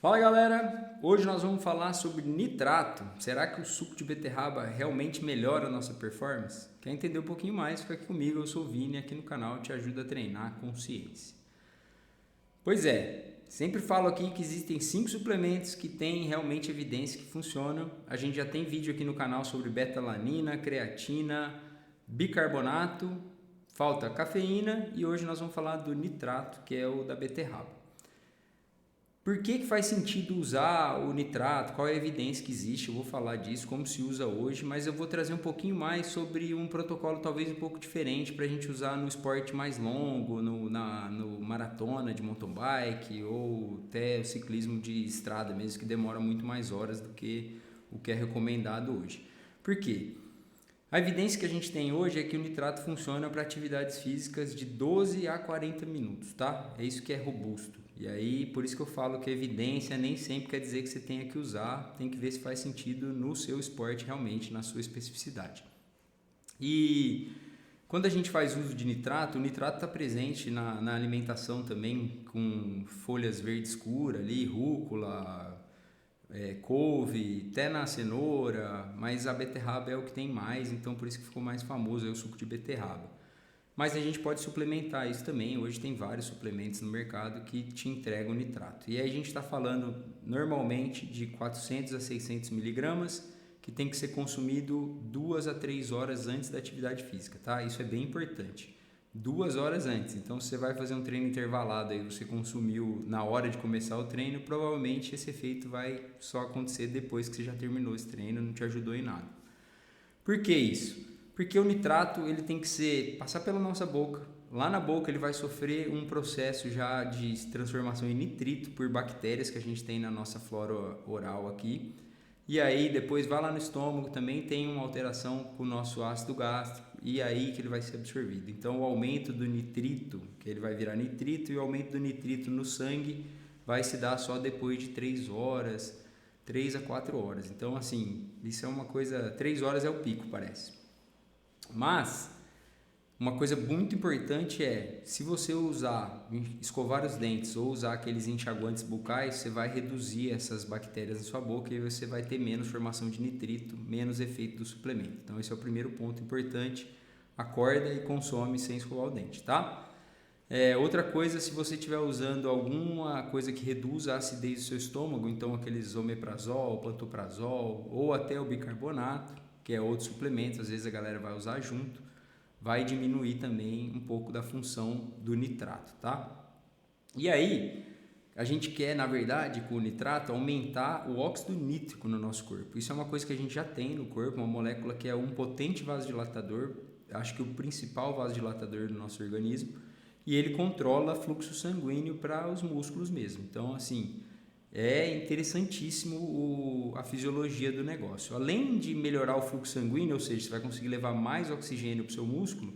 Fala galera, hoje nós vamos falar sobre nitrato. Será que o suco de beterraba realmente melhora a nossa performance? Quer entender um pouquinho mais? Fica aqui comigo, eu sou o Vini, aqui no canal te ajuda a treinar com ciência. Pois é, sempre falo aqui que existem 5 suplementos que têm realmente evidência que funcionam. A gente já tem vídeo aqui no canal sobre beta-alanina, creatina, bicarbonato, falta cafeína e hoje nós vamos falar do nitrato, que é o da beterraba. Por que faz sentido usar o nitrato? Qual é a evidência que existe? Eu vou falar disso, como se usa hoje, mas eu vou trazer um pouquinho mais sobre um protocolo talvez um pouco diferente para a gente usar no esporte mais longo, no maratona de mountain bike ou até o ciclismo de estrada mesmo, que demora muito mais horas do que o que é recomendado hoje. Por quê? A evidência que a gente tem hoje é que o nitrato funciona para atividades físicas de 12 a 40 minutos, tá? É isso que é robusto. E aí, por isso que eu falo que a evidência nem sempre quer dizer que você tenha que usar, tem que ver se faz sentido no seu esporte realmente, na sua especificidade. E quando a gente faz uso de nitrato, o nitrato está presente na alimentação também, com folhas verde escura ali, rúcula, couve, até na cenoura, mas a beterraba é o que tem mais, então por isso que ficou mais famoso o suco de beterraba. Mas a gente pode suplementar isso também. Hoje tem vários suplementos no mercado que te entregam nitrato. E aí a gente está falando normalmente de 400 a 600 miligramas, que tem que ser consumido 2 a 3 horas antes da atividade física, tá? Isso é bem importante. 2 horas antes. Então, se você vai fazer um treino intervalado e você consumiu na hora de começar o treino, provavelmente esse efeito vai só acontecer depois que você já terminou esse treino, não te ajudou em nada. Por que isso? Porque o nitrato ele tem que passar pela nossa boca. Lá na boca ele vai sofrer um processo já de transformação em nitrito por bactérias que a gente tem na nossa flora oral aqui. E aí depois vai lá no estômago, também tem uma alteração com o nosso ácido gástrico e aí que ele vai ser absorvido. Então o aumento do nitrito, que ele vai virar nitrito, e o aumento do nitrito no sangue vai se dar só depois de 3 horas, 3 a 4 horas. Então assim, isso é uma coisa, 3 horas é o pico, parece. Mas uma coisa muito importante é, se você escovar os dentes ou usar aqueles enxaguantes bucais, você vai reduzir essas bactérias na sua boca e você vai ter menos formação de nitrito, menos efeito do suplemento. Então esse é o primeiro ponto importante. Acorda e consome sem escovar o dente, tá? Outra coisa, se você estiver usando alguma coisa que reduza a acidez do seu estômago, então aqueles omeprazol, pantoprazol ou até o bicarbonato, que é outro suplemento, às vezes a galera vai usar junto, vai diminuir também um pouco da função do nitrato, tá? E aí, a gente quer, na verdade, com o nitrato, aumentar o óxido nítrico no nosso corpo. Isso é uma coisa que a gente já tem no corpo, uma molécula que é um potente vasodilatador, acho que o principal vasodilatador do nosso organismo, e ele controla fluxo sanguíneo para os músculos mesmo. Então, assim, é interessantíssimo a fisiologia do negócio. Além de melhorar o fluxo sanguíneo, ou seja, você vai conseguir levar mais oxigênio para o seu músculo,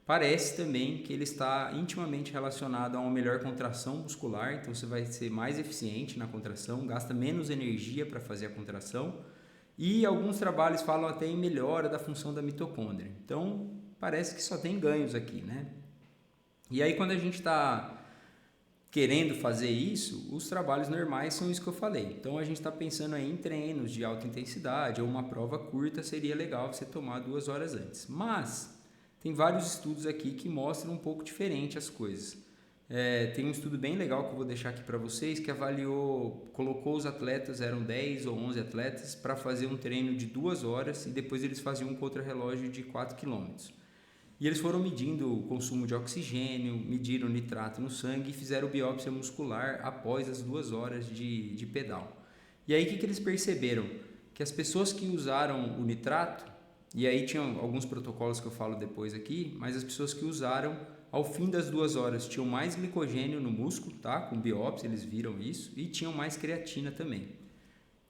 parece também que ele está intimamente relacionado a uma melhor contração muscular, então você vai ser mais eficiente na contração, gasta menos energia para fazer a contração, e alguns trabalhos falam até em melhora da função da mitocôndria. Então, parece que só tem ganhos aqui, né? E aí, quando a gente está querendo fazer isso, os trabalhos normais são isso que eu falei. Então, a gente está pensando aí em treinos de alta intensidade ou uma prova curta, seria legal você tomar 2 horas antes. Mas, tem vários estudos aqui que mostram um pouco diferente as coisas. Tem um estudo bem legal que eu vou deixar aqui para vocês, que colocou os atletas, eram 10 ou 11 atletas, para fazer um treino de 2 horas e depois eles faziam um contrarrelógio de 4 quilômetros. E eles foram medindo o consumo de oxigênio, mediram o nitrato no sangue e fizeram biópsia muscular após as 2 horas de pedal. E aí o que eles perceberam? Que as pessoas que usaram o nitrato, e aí tinham alguns protocolos que eu falo depois aqui, mas as pessoas que usaram ao fim das 2 horas tinham mais glicogênio no músculo, tá? Com biópsia eles viram isso, e tinham mais creatina também.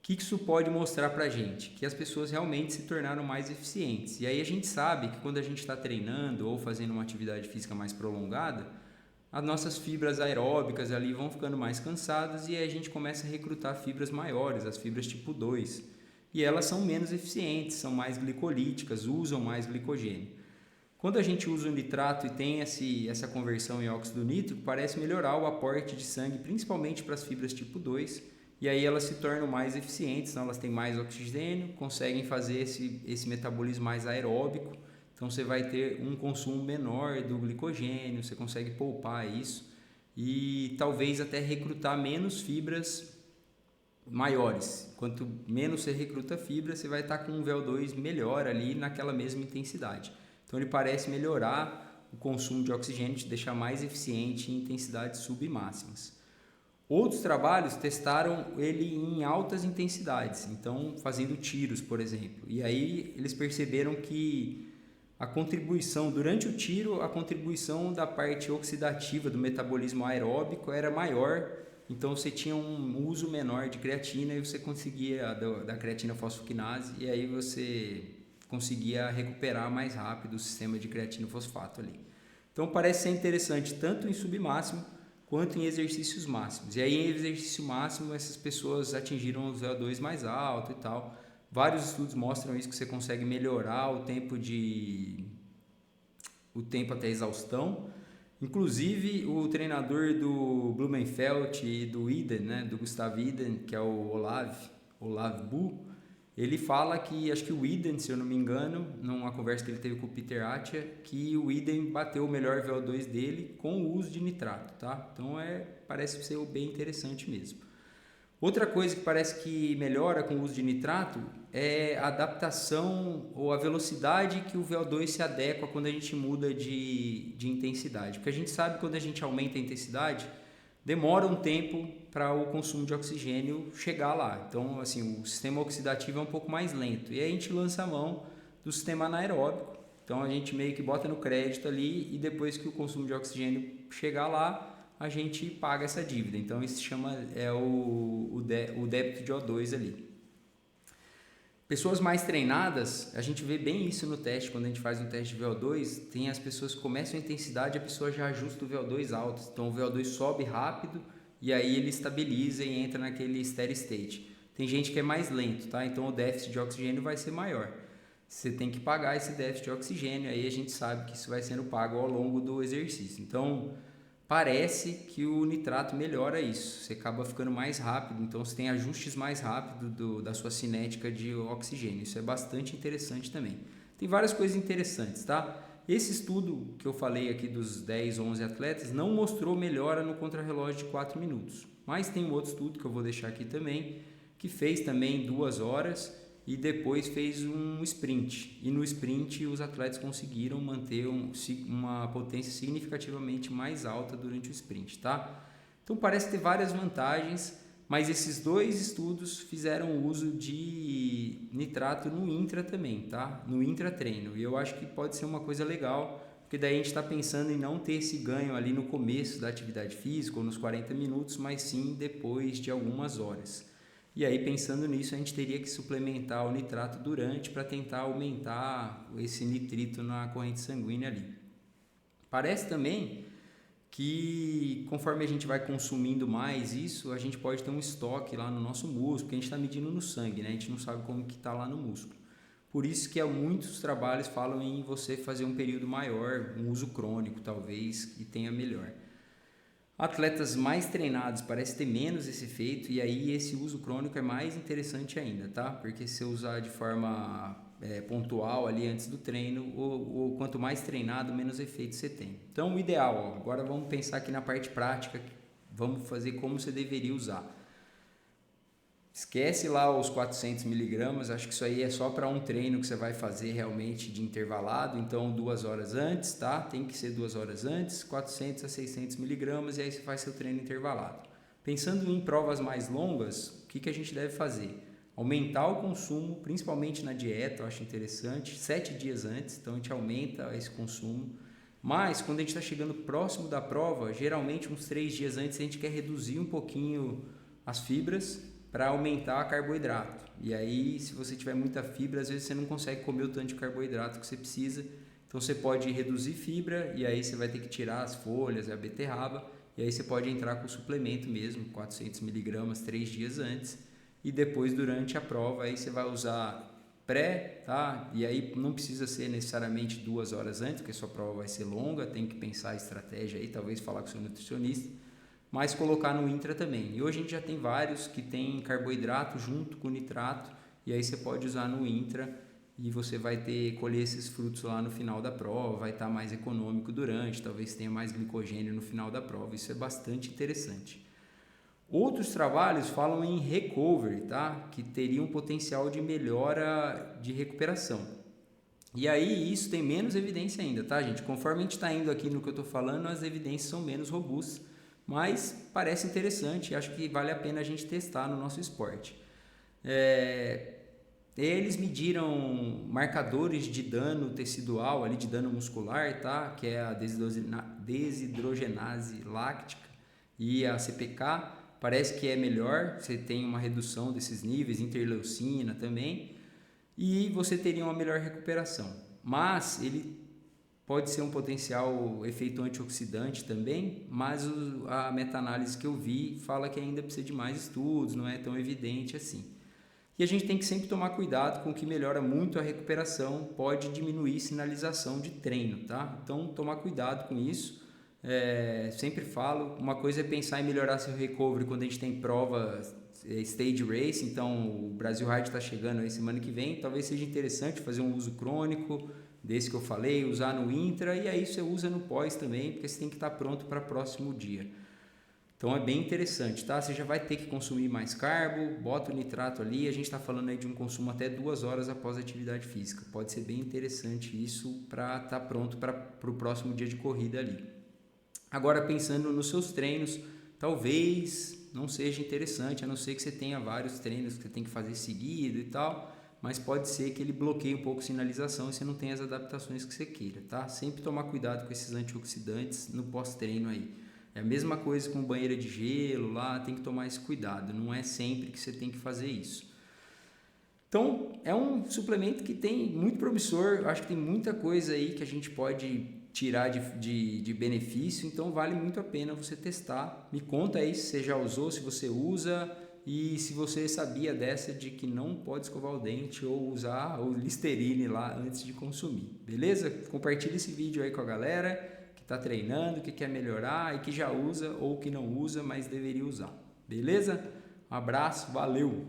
O que isso pode mostrar para a gente? Que as pessoas realmente se tornaram mais eficientes. E aí a gente sabe que quando a gente está treinando ou fazendo uma atividade física mais prolongada, as nossas fibras aeróbicas ali vão ficando mais cansadas e aí a gente começa a recrutar fibras maiores, as fibras tipo 2. E elas são menos eficientes, são mais glicolíticas, usam mais glicogênio. Quando a gente usa o nitrato e tem essa conversão em óxido nítrico, parece melhorar o aporte de sangue, principalmente para as fibras tipo 2, e aí elas se tornam mais eficientes, então elas têm mais oxigênio, conseguem fazer esse metabolismo mais aeróbico, então você vai ter um consumo menor do glicogênio, você consegue poupar isso e talvez até recrutar menos fibras maiores. Quanto menos você recruta fibra, você vai estar com um VO2 melhor ali naquela mesma intensidade. Então ele parece melhorar o consumo de oxigênio, te deixar mais eficiente em intensidades submáximas. Outros trabalhos testaram ele em altas intensidades, então fazendo tiros, por exemplo. E aí eles perceberam que a contribuição, durante o tiro, a contribuição da parte oxidativa do metabolismo aeróbico era maior, então você tinha um uso menor de creatina e você conseguia, da creatina fosfoquinase, e aí você conseguia recuperar mais rápido o sistema de creatina fosfato ali. Então parece ser interessante tanto em submáximo quanto em exercícios máximos. E aí em exercício máximo essas pessoas atingiram os VO2 mais alto e tal. Vários estudos mostram isso, que você consegue melhorar o tempo até exaustão. Inclusive o treinador do Blumenfeld e do Iden, né, do Gustav Iden, que é o Olav Bu, ele fala que, acho que o Iden, se eu não me engano, numa conversa que ele teve com o Peter Attia, que o Iden bateu o melhor VO2 dele com o uso de nitrato, tá? Então parece ser bem interessante mesmo. Outra coisa que parece que melhora com o uso de nitrato é a adaptação ou a velocidade que o VO2 se adequa quando a gente muda de intensidade. Porque a gente sabe que quando a gente aumenta a intensidade, demora um tempo para o consumo de oxigênio chegar lá. Então, assim, o sistema oxidativo é um pouco mais lento. E aí a gente lança a mão do sistema anaeróbico. Então, a gente meio que bota no crédito ali e depois que o consumo de oxigênio chegar lá, a gente paga essa dívida. Então, isso se chama o débito de O2 ali. Pessoas mais treinadas, a gente vê bem isso no teste, quando a gente faz um teste de VO2, tem as pessoas que começam a intensidade, a pessoa já ajusta o VO2 alto, então o VO2 sobe rápido e aí ele estabiliza e entra naquele steady state. Tem gente que é mais lento, tá? Então o déficit de oxigênio vai ser maior. Você tem que pagar esse déficit de oxigênio, aí a gente sabe que isso vai sendo pago ao longo do exercício. Então, parece que o nitrato melhora isso, você acaba ficando mais rápido, então você tem ajustes mais rápido da sua cinética de oxigênio, isso é bastante interessante também. Tem várias coisas interessantes, tá? Esse estudo que eu falei aqui dos 10, 11 atletas não mostrou melhora no contrarrelógio de 4 minutos, mas tem um outro estudo que eu vou deixar aqui também, que fez também 2 horas e depois fez um sprint. E no sprint os atletas conseguiram manter uma potência significativamente mais alta durante o sprint, tá? Então parece ter várias vantagens, mas esses 2 estudos fizeram uso de nitrato no intra também, tá? No intratreino. E eu acho que pode ser uma coisa legal, porque daí a gente está pensando em não ter esse ganho ali no começo da atividade física ou nos 40 minutos, mas sim depois de algumas horas. E aí, pensando nisso, a gente teria que suplementar o nitrato durante para tentar aumentar esse nitrito na corrente sanguínea ali. Parece também que conforme a gente vai consumindo mais isso, a gente pode ter um estoque lá no nosso músculo, porque a gente está medindo no sangue, né? A gente não sabe como que está lá no músculo. Por isso que muitos trabalhos falam em você fazer um período maior, um uso crônico talvez, e tenha melhor. Atletas mais treinados parece ter menos esse efeito e aí esse uso crônico é mais interessante ainda, tá? Porque se eu usar de forma pontual ali antes do treino, ou quanto mais treinado, menos efeito você tem. Então o ideal, agora vamos pensar aqui na parte prática, vamos fazer como você deveria usar. Esquece lá os 400 miligramas, acho que isso aí é só para um treino que você vai fazer realmente de intervalado, então 2 horas antes, tá? Tem que ser 2 horas antes, 400 a 600 miligramas e aí você faz seu treino intervalado. Pensando em provas mais longas, o que a gente deve fazer? Aumentar o consumo, principalmente na dieta, eu acho interessante, 7 dias antes, então a gente aumenta esse consumo. Mas quando a gente está chegando próximo da prova, geralmente uns 3 dias antes a gente quer reduzir um pouquinho as fibras, para aumentar o carboidrato. E aí, se você tiver muita fibra, às vezes você não consegue comer o tanto de carboidrato que você precisa. Então, você pode reduzir fibra e aí você vai ter que tirar as folhas, a beterraba. E aí você pode entrar com o suplemento mesmo, 400 miligramas, 3 dias antes. E depois, durante a prova, aí você vai usar pré, tá? E aí não precisa ser necessariamente 2 horas antes, porque a sua prova vai ser longa. Tem que pensar a estratégia aí, talvez falar com o seu nutricionista. mas colocar no intra também. E hoje a gente já tem vários que tem carboidrato junto com nitrato, e aí você pode usar no intra e você vai colher esses frutos lá no final da prova, vai estar mais econômico durante, talvez tenha mais glicogênio no final da prova, isso é bastante interessante. Outros trabalhos falam em recovery, tá? Que teria um potencial de melhora de recuperação. E aí isso tem menos evidência ainda, tá, gente? Conforme a gente está indo aqui no que eu estou falando, as evidências são menos robustas, mas parece interessante e acho que vale a pena a gente testar no nosso esporte. Eles mediram marcadores de dano tecidual, ali, de dano muscular, tá? Que é a desidrogenase láctica e a CPK. Parece que é melhor, você tem uma redução desses níveis, interleucina também, e você teria uma melhor recuperação. Mas ele pode ser um potencial efeito antioxidante também, mas a meta-análise que eu vi fala que ainda precisa de mais estudos, não é tão evidente assim. E a gente tem que sempre tomar cuidado com o que melhora muito a recuperação, pode diminuir sinalização de treino, tá? Então, tomar cuidado com isso. Sempre falo, uma coisa é pensar em melhorar seu recovery quando a gente tem prova stage race, então o Brasil Ride está chegando aí semana que vem, talvez seja interessante fazer um uso crônico desse que eu falei, usar no intra, e aí você usa no pós também, porque você tem que estar pronto para o próximo dia. Então é bem interessante, tá? Você já vai ter que consumir mais carbo, bota o nitrato ali, a gente está falando aí de um consumo até 2 horas após a atividade física. Pode ser bem interessante isso para estar pronto para o próximo dia de corrida ali. Agora pensando nos seus treinos, talvez não seja interessante, a não ser que você tenha vários treinos que você tem que fazer seguido e tal, mas pode ser que ele bloqueie um pouco a sinalização e você não tenha as adaptações que você queira, tá? Sempre tomar cuidado com esses antioxidantes no pós-treino aí. É a mesma coisa com banheira de gelo lá, tem que tomar esse cuidado, não é sempre que você tem que fazer isso. Então, é um suplemento que tem muito promissor, eu acho que tem muita coisa aí que a gente pode tirar de benefício, então vale muito a pena você testar. Me conta aí se você já usou, se você usa e se você sabia dessa de que não pode escovar o dente ou usar o Listerine lá antes de consumir, beleza? Compartilha esse vídeo aí com a galera que está treinando, que quer melhorar e que já usa ou que não usa, mas deveria usar, beleza? Um abraço, valeu!